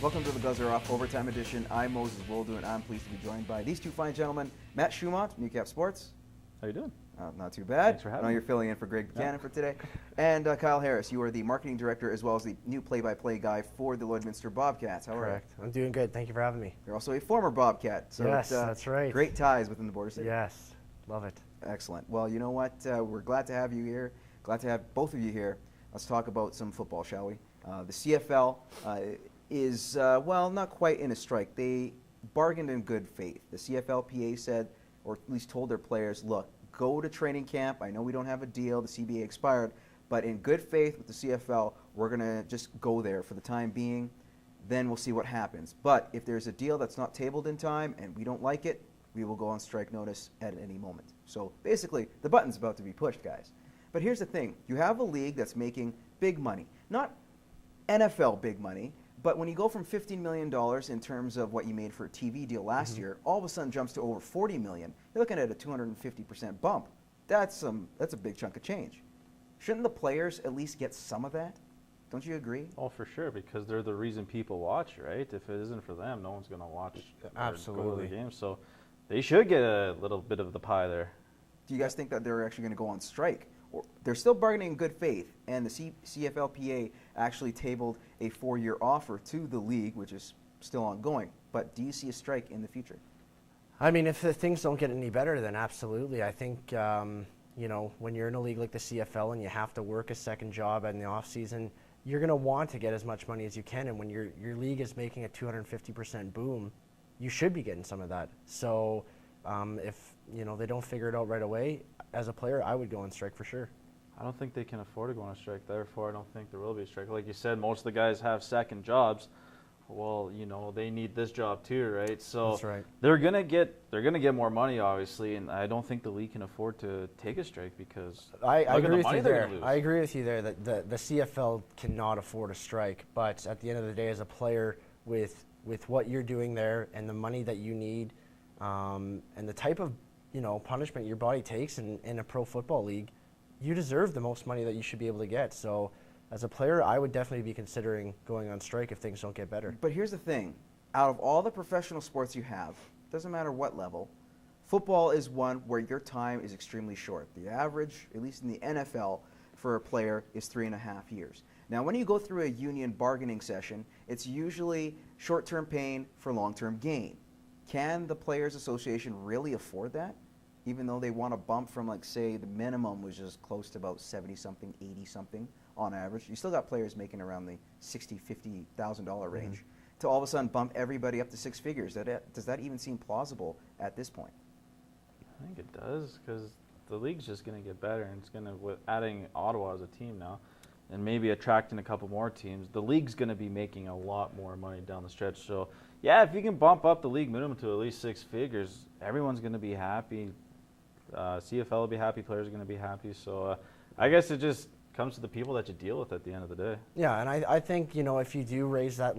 Welcome to the Buzzer Off Overtime Edition. I'm Moses Woldu, and I'm pleased to be joined by these two fine gentlemen, Matt Choumont, Newcap Sports. How you doing? Not too bad. Thanks for having I know me. you're filling in for Greg Buchanan for today. And Kyle Harris, you are the marketing director as well as the new play-by-play guy for the Lloydminster Bobcats. How are you? Correct. I'm doing good. Thank you for having me. You're also a former Bobcat. So Yes, that's right. Great ties within the Border City. Yes, love it. Excellent. Well, you know what? We're glad to have you here. Glad to have both of you here. Let's talk about some football, shall we? The CFL is, well, not quite in a strike. They bargained in good faith. The CFLPA said, or at least told their players, look, go to training camp. I know we don't have a deal. The CBA expired. But in good faith with the CFL, we're going to just go there for the time being. Then we'll see what happens. But if there's a deal that's not tabled in time and we don't like it, we will go on strike notice at any moment. So basically, the button's about to be pushed, guys. But here's the thing. You have a league that's making big money. Not NFL big money, but when you go from $15 million in terms of what you made for a TV deal last year, all of a sudden jumps to over $40 million. You're looking at a 250% bump. That's a big chunk of change. Shouldn't the players at least get some of that? Don't you agree? Oh, for sure, because they're the reason people watch, right? If it isn't for them, no one's going to watch Absolutely. or go to the game. So they should get a little bit of the pie there. Do you guys think that they're actually going to go on strike? Or they're still bargaining in good faith, and the CFLPA actually tabled a 4-year offer to the league, which is still ongoing. But do you see a strike in the future? I mean, if the things don't get any better, then absolutely. I think, when you're in a league like the CFL and you have to work a second job in the off season, you're going to want to get as much money as you can. And when your league is making a 250% boom, you should be getting some of that. So if they don't figure it out right away, as a player, I would go on strike for sure. I don't think they can afford to go on a strike. Therefore, I don't think there will be a strike. Like you said, most of the guys have second jobs. Well, they need this job too, right? So That's right. they're gonna get more money, obviously, and I don't think the league can afford to take a strike because I agree with you there. Lose. I agree with you there that the CFL cannot afford a strike. But at the end of the day, as a player, with what you're doing there and the money that you need, and the type of punishment your body takes in a pro football league, you deserve the most money that you should be able to get. So as a player, I would definitely be considering going on strike if things don't get better. But here's the thing. Out of all the professional sports you have, doesn't matter what level, football is one where your time is extremely short. The average, at least in the NFL, for a player is 3.5 years. Now, when you go through a union bargaining session, it's usually short-term pain for long-term gain. Can the Players Association really afford that? Even though they want a bump from, like, say, the minimum was just close to about 70-something, 80-something on average. You still got players making around the $60,000, $50,000 range. To all of a sudden bump everybody up to six figures. Does that even seem plausible at this point? I think it does because the league's just going to get better, and it's going to, with adding Ottawa as a team now, and maybe attracting a couple more teams, the league's going to be making a lot more money down the stretch. So, yeah, if you can bump up the league minimum to at least six figures, everyone's going to be happy. CFL will be happy, players are going to be happy. So I guess it just comes to the people that you deal with at the end of the day. Yeah, and I think if you do raise that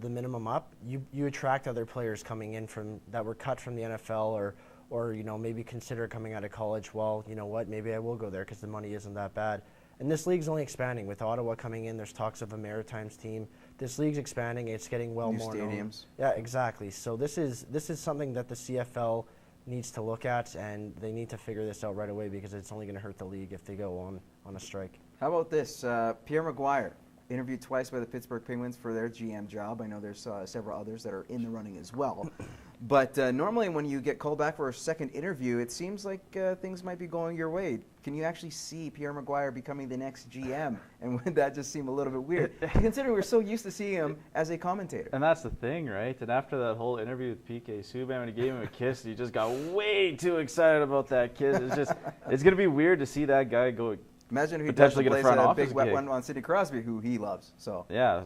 the minimum up, you attract other players coming in that were cut from the NFL or maybe consider coming out of college. Well, you know what? Maybe I will go there because the money isn't that bad. And this league's only expanding. With Ottawa coming in, there's talks of a Maritimes team. This league's expanding. It's getting more stadiums. known. Yeah, exactly. So this is something that the CFL needs to look at, and they need to figure this out right away because it's only going to hurt the league if they go on a strike. How about this? Pierre McGuire, interviewed twice by the Pittsburgh Penguins for their GM job. I know there's several others that are in the running as well. But normally when you get called back for a second interview, it seems like things might be going your way. Can you actually see Pierre McGuire becoming the next GM? And would that just seem a little bit weird? Considering we're so used to seeing him as a commentator. And that's the thing, right? And after that whole interview with PK Subban, when he gave him a kiss, he just got way too excited about that kiss. It's going to be weird to see that guy go. Imagine if he potentially plays get a front a office big wet gig. one on Sidney Crosby, who he loves. So Yeah,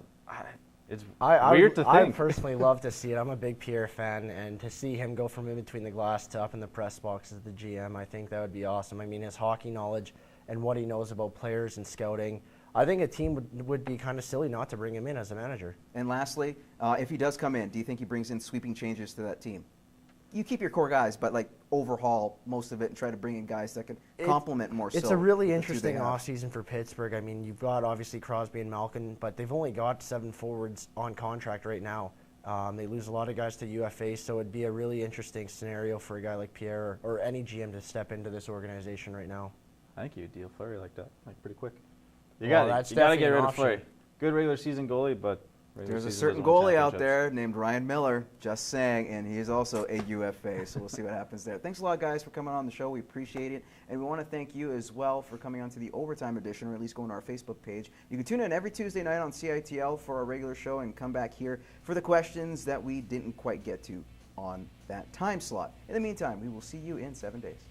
it's I weird to think. I personally love to see it. I'm a big Pierre fan, and to see him go from in between the glass to up in the press box as the GM, I think that would be awesome. I mean, his hockey knowledge and what he knows about players and scouting, I think a team would be kind of silly not to bring him in as a manager. And lastly, if he does come in, do you think he brings in sweeping changes to that team? you keep your core guys, but like overhaul most of it and try to bring in guys that can complement more. It's a really interesting offseason for Pittsburgh. I mean, you've got obviously Crosby and Malkin, but they've only got 7 forwards on contract right now. They lose a lot of guys to UFA, so it'd be a really interesting scenario for a guy like Pierre or any GM to step into this organization right now. I think you deal Fleury like that, like pretty quick. You Well, got to get rid of Fleury. Good regular season goalie, but there's a certain goalie out there named Ryan Miller, just saying, and he's also a UFA, so we'll see what happens there. Thanks a lot, guys, for coming on the show. We appreciate it, and we want to thank you as well for coming on to the Overtime edition, or at least going to our Facebook page. You can tune in every Tuesday night on CITL for our regular show and come back here for the questions that we didn't quite get to on that time slot. In the meantime, we will see you in 7 days.